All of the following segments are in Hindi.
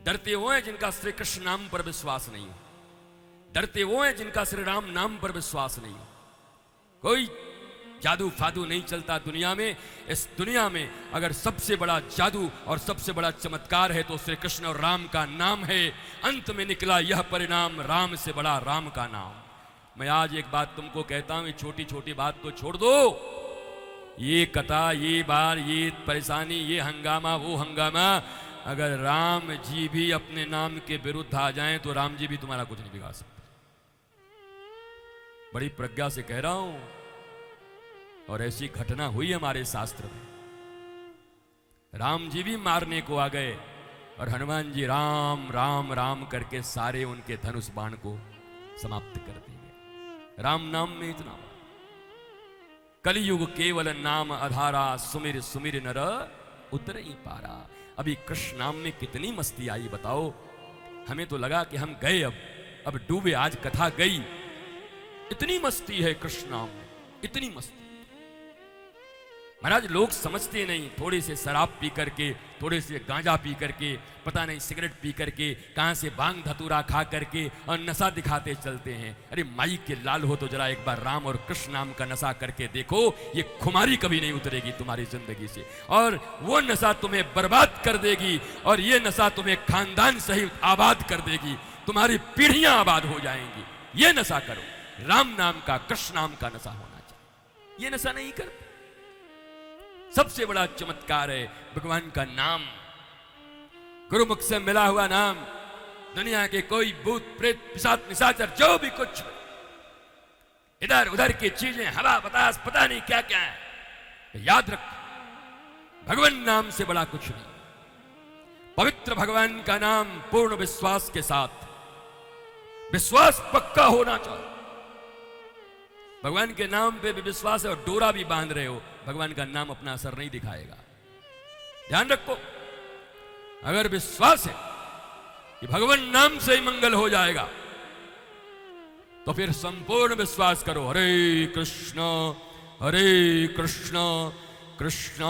डरते वो हैं जिनका श्री कृष्ण नाम पर विश्वास नहीं हो, डरते वो हैं जिनका श्री राम नाम पर विश्वास नहीं हो। कोई जादू फादू नहीं चलता दुनिया में। इस दुनिया में अगर सबसे बड़ा जादू और सबसे बड़ा चमत्कार है तो श्री कृष्ण और राम का नाम है। अंत में निकला यह परिणाम, राम से बड़ा राम का नाम। मैं आज एक बात तुमको कहता हूं, छोटी छोटी बात को छोड़ दो। ये कथा, ये बार, ये परेशानी, ये हंगामा, वो हंगामा, अगर राम जी भी अपने नाम के विरुद्ध आ जाएं तो राम जी भी तुम्हारा कुछ नहीं बिगाड़ सकते। बड़ी प्रज्ञा से कह रहा हूं, और ऐसी घटना हुई हमारे शास्त्र में। राम जी भी मारने को आ गए और हनुमान जी राम राम राम करके सारे उनके धनुष बाण को समाप्त कर दिए। राम नाम में इतना। कलियुग केवल नाम आधारा, सुमिर सुमिर नर उतर ही पारा। अभी कृष्ण नाम में कितनी मस्ती आई बताओ। हमें तो लगा कि हम गए, अब डूबे। आज कथा गई। इतनी मस्ती है कृष्ण नाम में, इतनी मस्ती। महाराज लोग समझते नहीं, थोड़े से शराब पी करके, थोड़े से गांजा पी करके, पता नहीं सिगरेट पी करके, कहां से भांग धतूरा खा करके और नशा दिखाते चलते हैं। अरे माई के लाल हो तो जरा एक बार राम और कृष्ण नाम का नशा करके देखो। ये खुमारी कभी नहीं उतरेगी तुम्हारी जिंदगी से, और वो नशा तुम्हें बर्बाद कर देगी, और ये नशा तुम्हें खानदान सहित आबाद कर देगी। तुम्हारी पीढ़ियां आबाद हो जाएंगी। ये नशा करो, राम नाम का, कृष्ण नाम का नशा होना चाहिए। ये नशा नहीं करते। सबसे बड़ा चमत्कार है भगवान का नाम, गुरुमुख से मिला हुआ नाम। दुनिया के कोई भूत प्रेत पिशाच निशाचर जो भी कुछ इधर उधर की चीजें, हवा बतास, पता नहीं क्या क्या है, याद रख, भगवान नाम से बड़ा कुछ नहीं। पवित्र भगवान का नाम पूर्ण विश्वास के साथ, विश्वास पक्का होना चाहिए। भगवान के नाम पे भी विश्वास है और डोरा भी बांध रहे हो, भगवान का नाम अपना असर नहीं दिखाएगा। ध्यान रखो, अगर विश्वास है कि भगवान नाम से ही मंगल हो जाएगा तो फिर संपूर्ण विश्वास करो। हरे कृष्ण कृष्ण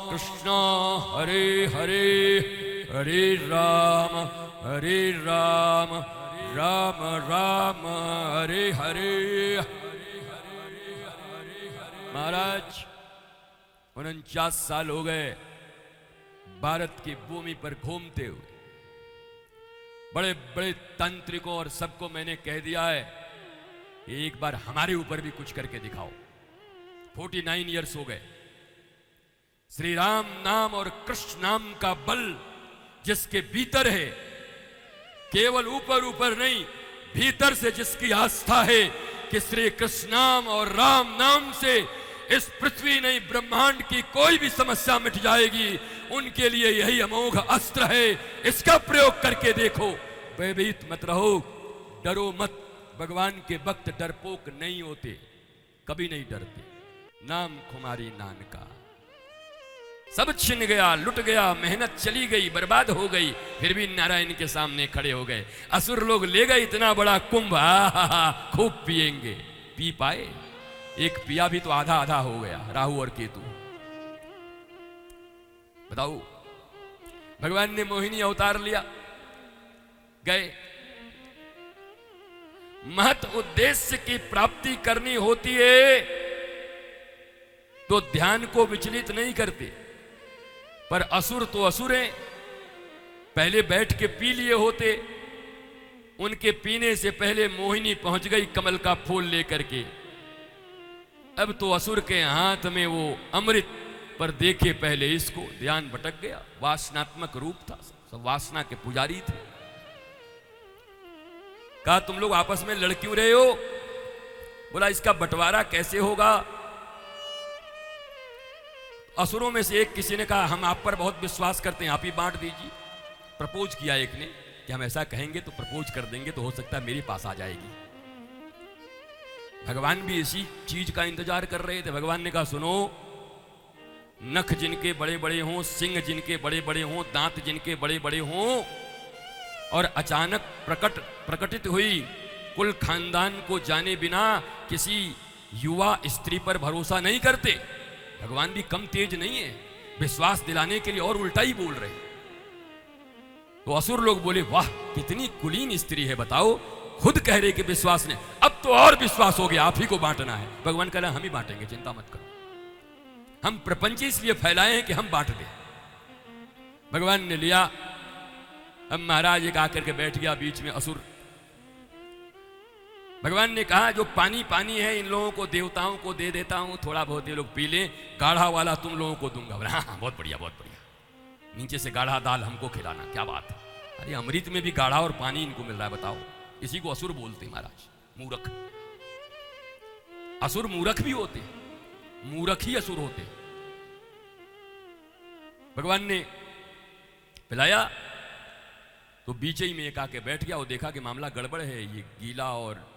कृष्ण हरे हरे, हरे राम राम राम हरे हरे। महाराज 49 साल हो गए भारत की भूमि पर घूमते हुए। बड़े बड़े तांत्रिकों और सबको मैंने कह दिया है कि एक बार हमारे ऊपर भी कुछ करके दिखाओ। 49 इयर्स हो गए। श्री राम नाम और कृष्ण नाम का बल जिसके भीतर है, केवल ऊपर ऊपर नहीं, भीतर से जिसकी आस्था है कि श्री कृष्ण नाम और राम नाम से इस पृथ्वी नहीं ब्रह्मांड की कोई भी समस्या मिट जाएगी, उनके लिए यही अमोघ अस्त्र है। इसका प्रयोग करके देखो। भयभीत मत रहो, डरो मत। भगवान के भक्त डरपोक नहीं होते, कभी नहीं डरते। नाम खुमारी नान का, सब छिन गया, लुट गया, मेहनत चली गई, बर्बाद हो गई, फिर भी नारायण के सामने खड़े हो गए। असुर लोग ले गए इतना बड़ा कुंभ, खूब पिएंगे। पी पाए? एक पिया भी तो आधा आधा हो गया, राहु और केतु। बताओ, भगवान ने मोहिनी अवतार लिया, गए। महत उद्देश्य की प्राप्ति करनी होती है तो ध्यान को विचलित नहीं करते। पर असुर तो असुर हैं, पहले बैठ के पी लिए होते। उनके पीने से पहले मोहिनी पहुंच गई कमल का फूल लेकर के। अब तो असुर के हाथ में वो अमृत, पर देखे पहले इसको, ध्यान भटक गया। वासनात्मक रूप था, सब वासना के पुजारी थे। कहा तुम लोग आपस में लड़ क्यों रहे हो? बोला इसका बंटवारा कैसे होगा? असुरों में से एक किसी ने कहा हम आप पर बहुत विश्वास करते हैं, आप ही बांट दीजिए। प्रपोज किया एक ने कि हम ऐसा कहेंगे तो प्रपोज कर देंगे, तो हो सकता है मेरे पास आ जाएगी। भगवान भी इसी चीज का इंतजार कर रहे थे। भगवान ने कहा सुनो, नख जिनके बड़े बड़े हों, सिंह जिनके बड़े बड़े हों, दांत जिनके बड़े बड़े हों, और अचानक प्रकटित हुई कुल खानदान को जाने बिना किसी युवा स्त्री पर भरोसा नहीं करते। भगवान भी कम तेज नहीं है, विश्वास दिलाने के लिए और उल्टा ही बोल रहे। तो असुर लोग बोले, वाह कितनी कुलीन स्त्री है, बताओ, खुद कह रहे कि विश्वास ने, अब तो और विश्वास हो गया, आप ही को बांटना है। भगवान कह रहे हम ही बांटेंगे, चिंता मत करो, हम प्रपंच इसलिए फैलाए हैं कि हम बांट दें। भगवान ने लिया। अब महाराज एक आकर के बैठ गया बीच में असुर। भगवान ने कहा, जो पानी पानी है इन लोगों को, देवताओं को दे देता हूं, थोड़ा बहुत ये लोग पी लें, गाढ़ा वाला तुम लोगों को दूंगा। बोला हाँ बहुत बढ़िया बहुत बढ़िया, नीचे से गाढ़ा दाल हमको खिलाना, क्या बात है। अरे अमृत में भी गाढ़ा और पानी इनको मिल रहा है, बताओ। इसी को असुर बोलते हैं महाराज, मूर्ख। असुर मूर्ख भी होते, मूर्ख ही असुर होते। भगवान ने पिलाया तो बीच ही में एक आके बैठ गया, वो देखा कि मामला गड़बड़ है, ये गीला और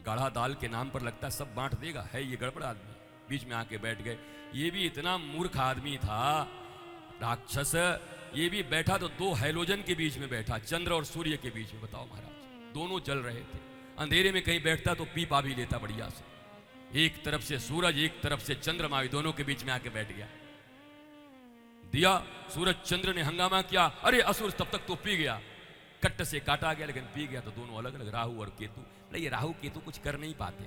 गाढ़ा दाल के नाम पर लगता है सब बांट देगा, है ये गड़बड़ आदमी। बीच में आके बैठ गए। ये भी इतना मूर्ख आदमी था राक्षस, ये भी बैठा तो दो हैलोजन के बीच में बैठा, चंद्र और सूर्य के बीच में। बताओ महाराज, दोनों जल रहे थे। अंधेरे में कहीं बैठता तो पी पा भी लेता बढ़िया से। एक तरफ से सूरज, एक तरफ से चंद्रमा, दोनों के बीच में आके बैठ गया। दिया सूरज चंद्र ने हंगामा किया, अरे असुर तब तक तो पी गया, कट्ट से काटा गया, लेकिन पी गया तो दोनों अलग अलग, राहु और केतु। नहीं, ये राहु केतु कुछ कर नहीं पाते।